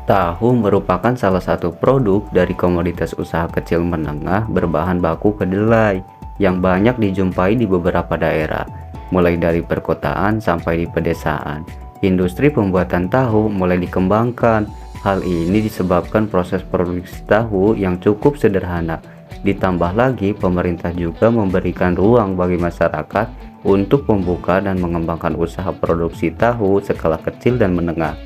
Tahu merupakan salah satu produk dari komoditas usaha kecil menengah berbahan baku kedelai yang banyak dijumpai di beberapa daerah, mulai dari perkotaan sampai di pedesaan. Industri pembuatan tahu mulai dikembangkan. Hal ini disebabkan proses produksi tahu yang cukup sederhana. Ditambah lagi, pemerintah juga memberikan ruang bagi masyarakat untuk membuka dan mengembangkan usaha produksi tahu skala kecil dan menengah.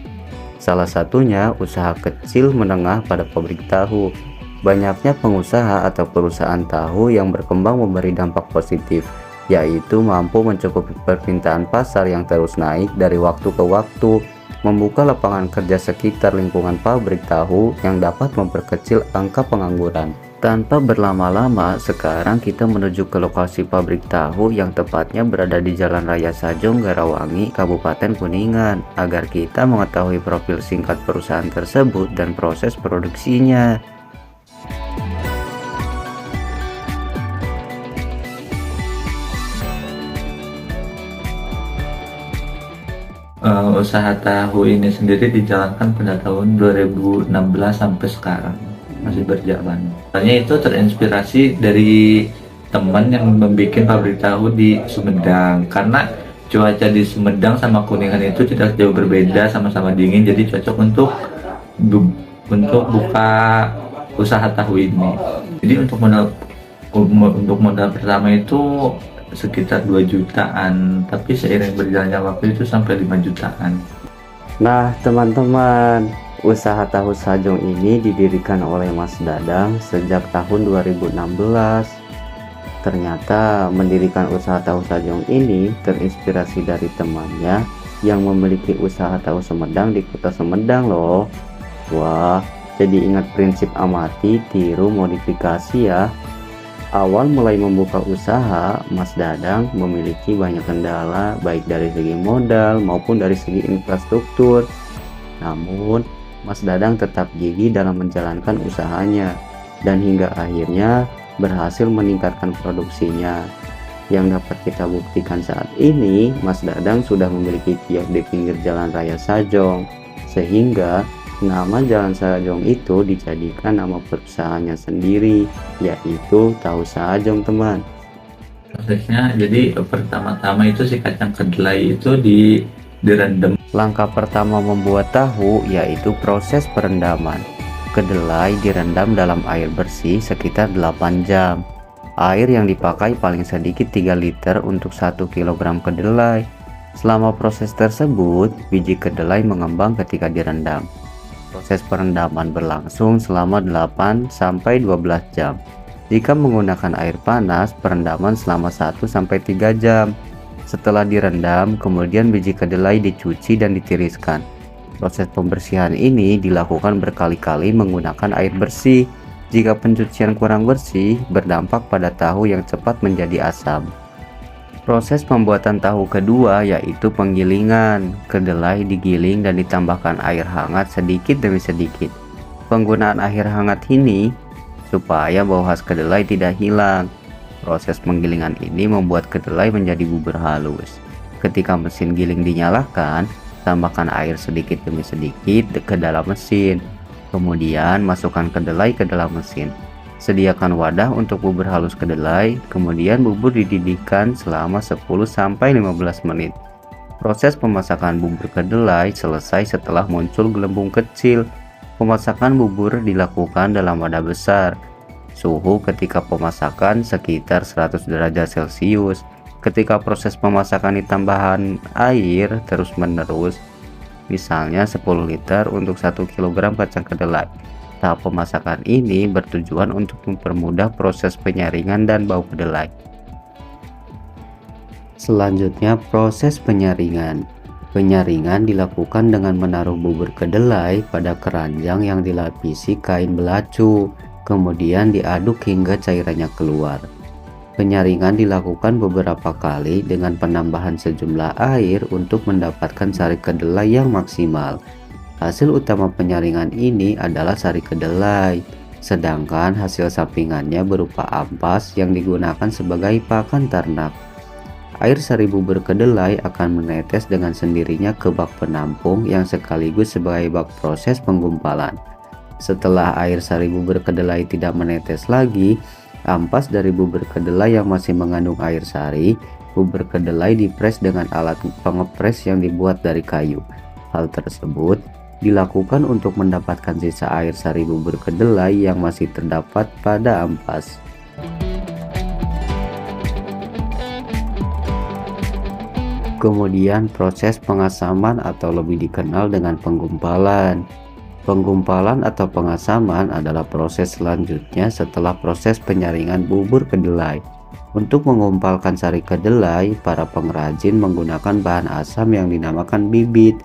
Salah satunya usaha kecil menengah pada pabrik tahu. Banyaknya pengusaha atau perusahaan tahu yang berkembang memberi dampak positif, yaitu mampu mencukupi permintaan pasar yang terus naik dari waktu ke waktu, membuka lapangan kerja sekitar lingkungan pabrik tahu yang dapat memperkecil angka pengangguran. Tanpa berlama-lama, sekarang kita menuju ke lokasi pabrik tahu yang tepatnya berada di Jalan Raya Sajong, Garawangi, Kabupaten Kuningan, agar kita mengetahui profil singkat perusahaan tersebut dan proses produksinya. Usaha tahu ini sendiri dijalankan pada tahun 2016 sampai sekarang masih berjalan. Soalnya itu terinspirasi dari teman yang membuat pabrik tahu di Sumedang, karena cuaca di Sumedang sama Kuningan itu tidak jauh berbeda, sama-sama dingin, jadi cocok untuk buka usaha tahu ini. Jadi untuk modal pertama itu sekitar 2 jutaan, tapi seiring berjalannya waktu itu sampai 5 jutaan. Nah, teman-teman, usaha tahu Sajong ini didirikan oleh Mas Dadang sejak tahun 2016. Ternyata mendirikan usaha tahu Sajong ini terinspirasi dari temannya yang memiliki usaha tahu Sumedang di kota Sumedang loh. Wah, jadi ingat prinsip amati, tiru, modifikasi ya. Awal mulai membuka usaha, Mas Dadang memiliki banyak kendala baik dari segi modal maupun dari segi infrastruktur. Namun, Mas Dadang tetap gigih dalam menjalankan usahanya dan hingga akhirnya berhasil meningkatkan produksinya. Yang dapat kita buktikan saat ini, Mas Dadang sudah memiliki kios di pinggir Jalan Raya Sajong, sehingga nama Jalan Sajong itu dijadikan nama perusahaannya sendiri, yaitu Tahu Sajong, teman. Prosesnya, jadi pertama-tama itu si kacang kedelai itu direndam. Langkah pertama membuat tahu yaitu proses perendaman. Kedelai direndam dalam air bersih sekitar 8 jam. Air yang dipakai paling sedikit 3 liter untuk 1 kg kedelai. Selama proses tersebut, biji kedelai mengembang ketika direndam. Proses perendaman berlangsung selama 8-12 jam. Jika menggunakan air panas, perendaman selama 1-3 jam. Setelah direndam, kemudian biji kedelai dicuci dan ditiriskan. Proses pembersihan ini dilakukan berkali-kali menggunakan air bersih. Jika pencucian kurang bersih, berdampak pada tahu yang cepat menjadi asam. Proses pembuatan tahu kedua yaitu penggilingan. Kedelai digiling dan ditambahkan air hangat sedikit demi sedikit. Penggunaan air hangat ini supaya bau khas kedelai tidak hilang. Proses penggilingan ini membuat kedelai menjadi bubur halus. Ketika mesin giling dinyalakan, tambahkan air sedikit demi sedikit ke dalam mesin. Kemudian masukkan kedelai ke dalam mesin. Sediakan wadah untuk bubur halus kedelai, kemudian bubur dididihkan selama 10-15 menit. Proses pemasakan bubur kedelai selesai setelah muncul gelembung kecil. Pemasakan bubur dilakukan dalam wadah besar. Suhu ketika pemasakan sekitar 100 derajat Celcius. Ketika proses pemasakan ditambahkan air terus-menerus, misalnya 10 liter untuk 1 kg kacang kedelai. Tahap pemasakan ini bertujuan untuk mempermudah proses penyaringan dan bau kedelai. Selanjutnya, proses penyaringan. Penyaringan dilakukan dengan menaruh bubur kedelai pada keranjang yang dilapisi kain belacu, kemudian diaduk hingga cairannya keluar. Penyaringan dilakukan beberapa kali dengan penambahan sejumlah air untuk mendapatkan sari kedelai yang maksimal. Hasil utama penyaringan ini adalah sari kedelai, sedangkan hasil sampingannya berupa ampas yang digunakan sebagai pakan ternak. Air sari bubur kedelai akan menetes dengan sendirinya ke bak penampung yang sekaligus sebagai bak proses penggumpalan. Setelah air sari bubur kedelai tidak menetes lagi, ampas dari bubur kedelai yang masih mengandung air sari, bubur kedelai dipres dengan alat pengepres yang dibuat dari kayu. Hal tersebut dilakukan untuk mendapatkan sisa air sari bubur kedelai yang masih terdapat pada ampas. Kemudian proses pengasaman atau lebih dikenal dengan penggumpalan. Penggumpalan atau pengasaman adalah proses selanjutnya setelah proses penyaringan bubur kedelai. Untuk mengumpalkan sari kedelai, para pengrajin menggunakan bahan asam yang dinamakan bibit.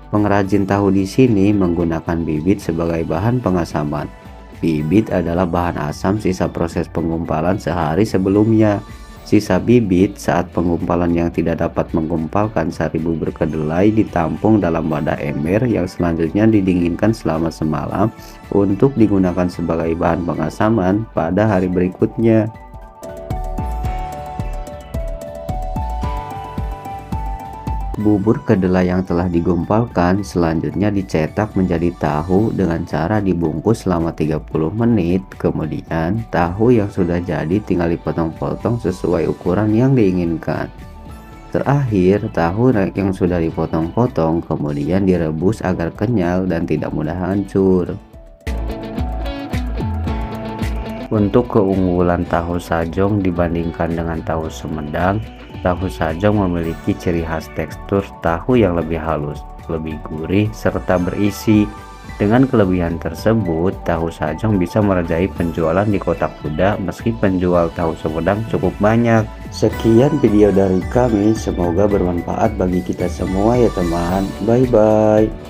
Pengrajin tahu di sini menggunakan bibit sebagai bahan pengasaman. Bibit adalah bahan asam sisa proses penggumpalan sehari sebelumnya. Sisa bibit saat penggumpalan yang tidak dapat menggumpalkan sari bubur kedelai ditampung dalam wadah ember yang selanjutnya didinginkan selama semalam untuk digunakan sebagai bahan pengasaman pada hari berikutnya. Bubur kedelai yang telah digumpalkan selanjutnya dicetak menjadi tahu dengan cara dibungkus selama 30 menit. Kemudian tahu yang sudah jadi tinggal dipotong-potong sesuai ukuran yang diinginkan. Terakhir, tahu yang sudah dipotong-potong kemudian direbus agar kenyal dan tidak mudah hancur. Untuk keunggulan tahu sajong dibandingkan dengan tahu Sumedang, tahu sajong memiliki ciri khas tekstur tahu yang lebih halus, lebih gurih, serta berisi. Dengan kelebihan tersebut, tahu sajong bisa merajai penjualan di kota kuda meski penjual tahu Sumedang cukup banyak. Sekian video dari kami, semoga bermanfaat bagi kita semua ya teman. Bye bye.